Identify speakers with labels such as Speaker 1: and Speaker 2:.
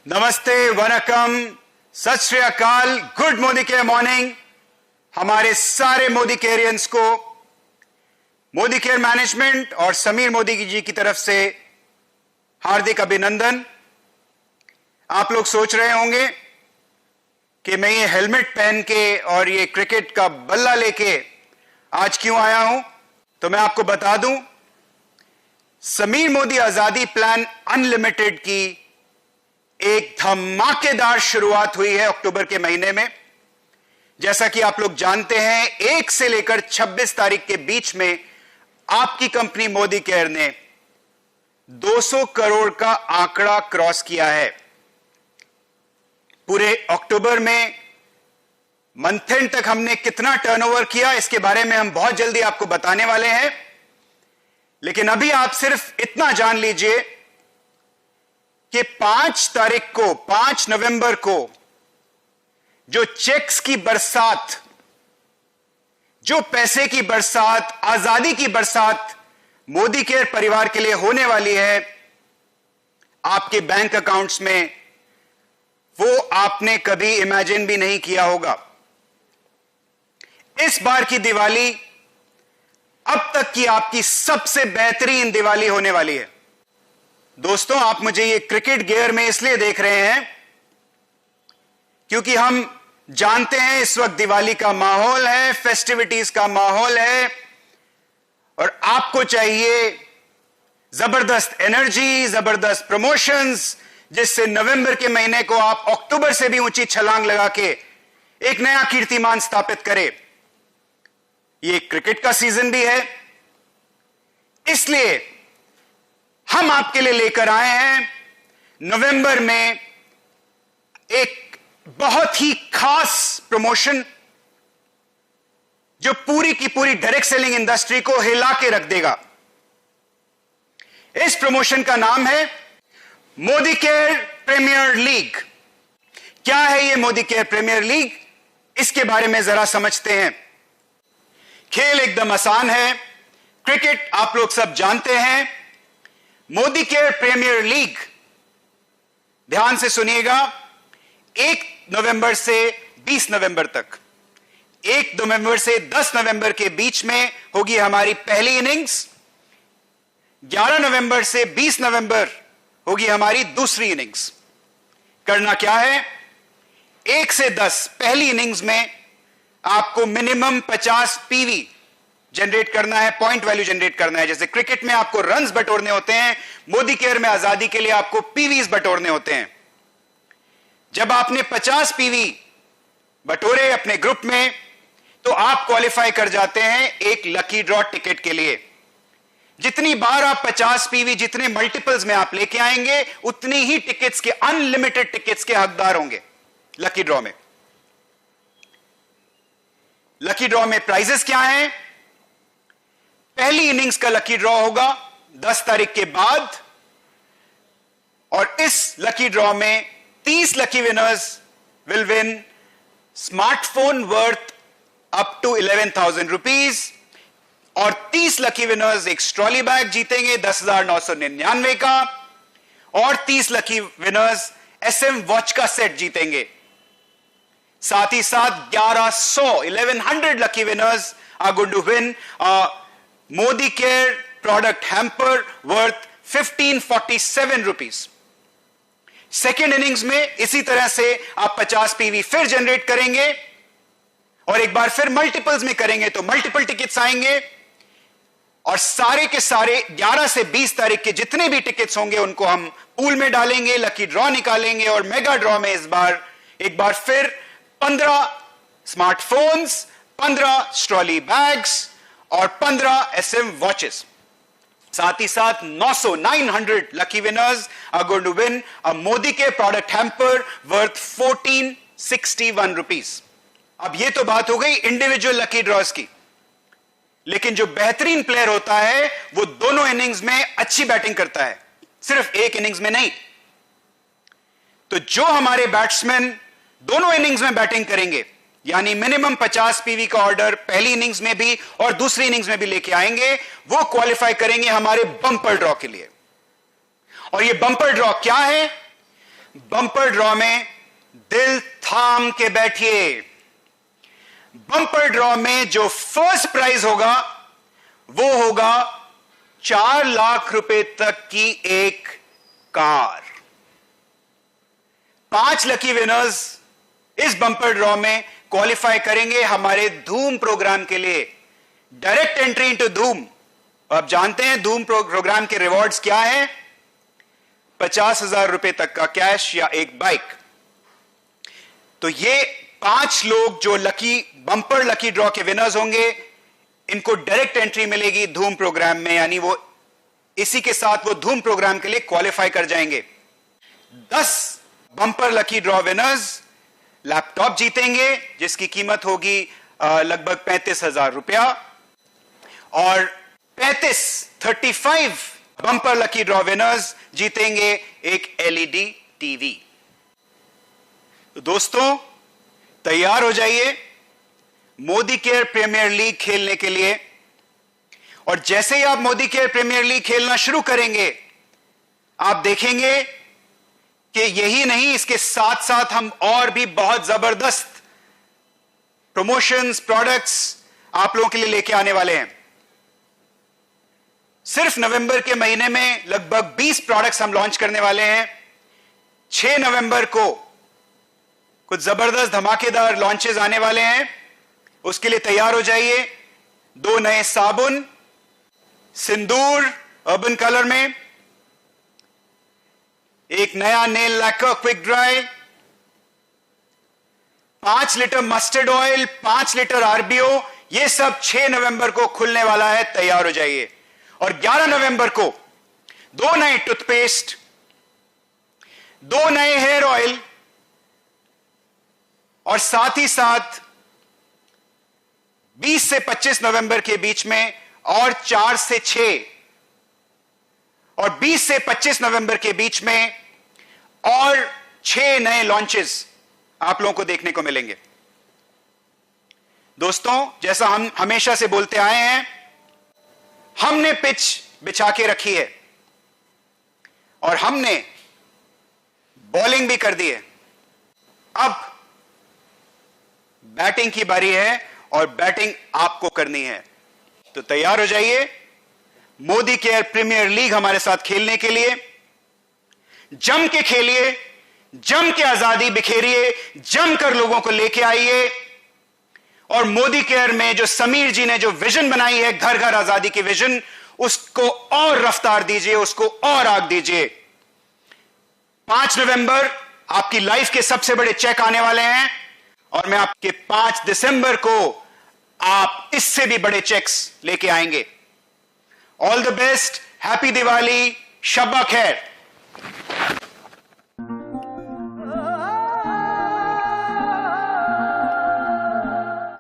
Speaker 1: नमस्ते, वनकम, सत श्री अकाल, गुड मोदी केयर मॉर्निंग। हमारे सारे मोदी केयरियंस को मोदी केयर मैनेजमेंट और समीर मोदी जी की तरफ से हार्दिक अभिनंदन। आप लोग सोच रहे होंगे कि मैं ये हेलमेट पहन के और ये क्रिकेट का बल्ला लेके आज क्यों आया हूं, तो मैं आपको बता दूं, समीर मोदी आजादी प्लान अनलिमिटेड की एक धमाकेदार शुरुआत हुई है अक्टूबर के महीने में। जैसा कि आप लोग जानते हैं, 1 से लेकर 26 तारीख के बीच में आपकी कंपनी मोदी केयर ने 200 करोड़ का आंकड़ा क्रॉस किया है। पूरे अक्टूबर में मंथ एंड तक हमने कितना टर्नओवर किया, इसके बारे में हम बहुत जल्दी आपको बताने वाले हैं। लेकिन अभी आप सिर्फ इतना जान लीजिए कि 5 नवंबर को जो चेक्स की बरसात, जो पैसे की बरसात, आजादी की बरसात मोदी केयर परिवार के लिए होने वाली है आपके बैंक अकाउंट्स में, वो आपने कभी इमेजिन भी नहीं किया होगा। इस बार की दिवाली अब तक की आपकी सबसे बेहतरीन दिवाली होने वाली है। दोस्तों, आप मुझे ये क्रिकेट गियर में इसलिए देख रहे हैं क्योंकि हम जानते हैं इस वक्त दिवाली का माहौल है, फेस्टिविटीज का माहौल है, और आपको चाहिए जबरदस्त एनर्जी, जबरदस्त प्रमोशंस, जिससे नवंबर के महीने को आप अक्टूबर से भी ऊंची छलांग लगा के एक नया कीर्तिमान स्थापित करें। ये क्रिकेट का सीजन भी है, इसलिए हम आपके लिए लेकर आए हैं नवंबर में एक बहुत ही खास प्रमोशन जो पूरी की पूरी डायरेक्ट सेलिंग इंडस्ट्री को हिला के रख देगा। इस प्रमोशन का नाम है मोदी केयर प्रीमियर लीग। क्या है ये मोदी केयर प्रीमियर लीग, इसके बारे में जरा समझते हैं। खेल एकदम आसान है, क्रिकेट आप लोग सब जानते हैं। मोदी केयर प्रीमियर लीग, ध्यान से सुनिएगा, 1 नवंबर से 20 नवंबर तक, 1 नवंबर से 10 नवंबर के बीच में होगी हमारी पहली इनिंग्स, 11 नवंबर से 20 नवंबर होगी हमारी दूसरी इनिंग्स। करना क्या है, 1 से 10 पहली इनिंग्स में आपको मिनिमम 50 पीवी जनरेट करना है, पॉइंट वैल्यू जनरेट करना है। जैसे क्रिकेट में आपको रन्स बटोरने होते हैं, मोदी केयर में आजादी के लिए आपको पीवीज बटोरने होते हैं। जब आपने 50 पीवी बटोरे अपने ग्रुप में, तो आप क्वालिफाई कर जाते हैं एक लकी ड्रॉ टिकट के लिए। जितनी बार आप 50 पीवी, जितने मल्टीपल्स में आप लेके आएंगे, उतनी ही टिकट्स के, अनलिमिटेड टिकट्स के हकदार होंगे लकी ड्रॉ में। लकी ड्रॉ में प्राइजेस क्या हैं? पहली इनिंग्स का लकी ड्रॉ होगा 10 तारीख के बाद, और इस लकी ड्रॉ में 30 lucky winners will win smartphone worth up to 11,000 rupees, और 30 लकी विनर्स एक ट्रॉली बैग जीतेंगे 10,999 का, और 30 लकी विनर्स SM वॉच का सेट जीतेंगे। साथ ही साथ 1100 lucky winners are going to win Modicare product hamper worth 1547 rupees. Second innings में इसी तरह से आप 50 पीवी फिर जनरेट करेंगे, और एक बार फिर मल्टीपल्स में करेंगे तो मल्टीपल टिकट्स आएंगे, और सारे के सारे 11 से 20 तारीख के जितने भी टिकट्स होंगे उनको हम पूल में डालेंगे, लकी ड्रॉ निकालेंगे, और मेगा ड्रॉ में इस बार एक बार फिर 15 स्मार्टफोन्स, 15 ट्रॉली बैग्स और 15 SM वॉचेस। साथ ही साथ 900 lucky winners are going to win a Modicare product hamper worth 1461 rupees. अब ये तो बात हो गई इंडिविजुअल लकी ड्रॉज की, लेकिन जो बेहतरीन प्लेयर होता है वो दोनों इनिंग्स में अच्छी बैटिंग करता है, सिर्फ एक इनिंग्स में नहीं। तो जो हमारे बैट्समैन दोनों इनिंग्स में बैटिंग करेंगे, यानी मिनिमम 50 पीवी का ऑर्डर पहली इनिंग्स में भी और दूसरी इनिंग्स में भी लेके आएंगे, वो क्वालिफाई करेंगे हमारे बम्पर ड्रॉ के लिए। और ये बम्पर ड्रॉ क्या है? बम्पर ड्रॉ में दिल थाम के बैठिए। बम्पर ड्रॉ में जो फर्स्ट प्राइज होगा वो होगा 4 लाख रुपए तक की एक कार। 5 लकी विनर्स इस बम्पर ड्रॉ में क्वालिफाई करेंगे हमारे धूम प्रोग्राम के लिए। डायरेक्ट एंट्री इनटू धूम। आप जानते हैं धूम प्रोग्राम के रिवॉर्ड्स क्या हैं? 50,000 रुपए तक का कैश या एक बाइक। तो ये 5 लोग जो बम्पर लकी ड्रॉ के विनर्स होंगे, इनको डायरेक्ट एंट्री मिलेगी धूम प्रोग्राम में, यानी वो इसी के साथ वो धूम प्रोग्राम के लिए क्वालिफाई कर जाएंगे। 10 bumper lucky draw winners laptop जीतेंगे जिसकी कीमत होगी लगभग 35,000 रुपया, और 35 बम्पर लकी ड्रॉ विनर्स जीतेंगे एक एलईडी टीवी। तो दोस्तों तैयार हो जाइए मोदी केयर प्रीमियर लीग खेलने के लिए। और जैसे ही आप मोदी केयर प्रीमियर लीग खेलना शुरू करेंगे, आप देखेंगे कि यही नहीं, इसके साथ साथ हम और भी बहुत जबरदस्त प्रमोशंस, प्रोडक्ट्स आप लोगों के लिए लेके आने वाले हैं। सिर्फ नवंबर के महीने में लगभग 20 प्रोडक्ट्स हम लॉन्च करने वाले हैं। 6 नवंबर को कुछ जबरदस्त धमाकेदार लॉन्चेस आने वाले हैं, उसके लिए तैयार हो जाइए। 2 नए साबुन, सिंदूर अर्बन कलर में, एक नया nail lacquer quick dry, 5 litre mustard oil, 5 litre RBO, ये सब 6 नवंबर को खुलने वाला है, तैयार हो जाइए। और 11 नवंबर को 2 नए टूथपेस्ट, 2 नए हेयर ऑयल, और साथ ही साथ 20 से 25 नवंबर के बीच में और 4 से 6, और 20 से 25 नवंबर के बीच में और 6 नए लॉन्चेस आप लोगों को देखने को मिलेंगे। दोस्तों जैसा हम हमेशा से बोलते आए हैं, हमने पिच बिछा के रखी है और हमने बॉलिंग भी कर दी है। अब बैटिंग की बारी है और बैटिंग आपको करनी है। तो तैयार हो जाइए मोदी केयर प्रीमियर लीग हमारे साथ खेलने के लिए। जम के खेलिए, जम के आजादी बिखेरिए, जमकर लोगों को लेके आइए। और मोदी केयर में जो समीर जी ने जो विजन बनाई है, घर घर आजादी की विजन, उसको और रफ्तार दीजिए, उसको और आग दीजिए। 5 नवंबर आपकी लाइफ के सबसे बड़े चेक आने वाले हैं, और मैं आपके 5 दिसंबर को आप इससे भी बड़े चेक्स लेके आएंगे। All the best, happy Diwali, शब्बा खैर।